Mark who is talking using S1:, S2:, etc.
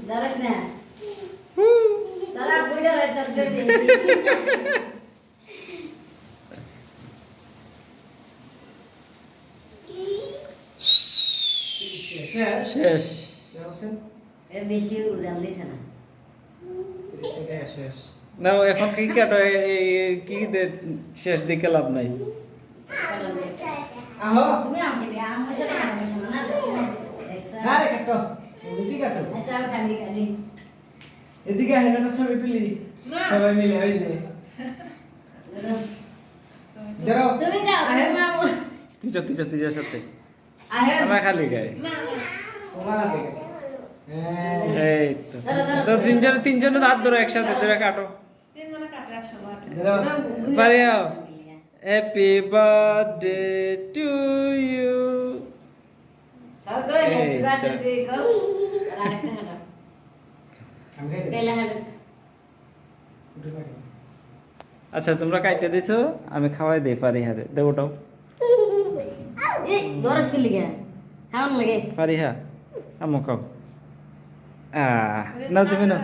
S1: Daras na. Tala buida ra tarjur di.
S2: শেষ
S1: এ বেশি উড়াল দিছ না।
S2: না এখন কি কাটো কি শেষ দিকে লাভ নাই
S1: তুমি আমাকে দিয়ে আমার সাথে খাবে না দেখছা
S3: আরে কাটো এদিকে কাটো
S1: আচ্ছা খালি খালি
S3: এদিকে আহে না সবাই তুলি সবাই মিলে হই যায় দাঁড়াও
S1: তুমি যাও তুমি
S2: তিজা সাথে
S3: আহে
S2: আমরা খালি গায়ে
S3: তোমার হাতে
S2: এই তো তিনজনের হাত ধরো একসাথে ধরে কাটো
S3: দাঁড়াও
S2: পারিও happy birthday to you
S1: okay happy birthday গো আরেকটা হাঁটো
S3: আমরা
S1: পেলা হাঁটো
S2: আচ্ছা তোমরা কাইটে দিছো আমি খাওয়াই দেই পারি হারে দে ওটাও
S1: এই দরস কি লিগে খাওন লাগে
S2: পারি হা আমো খাও না তুমি না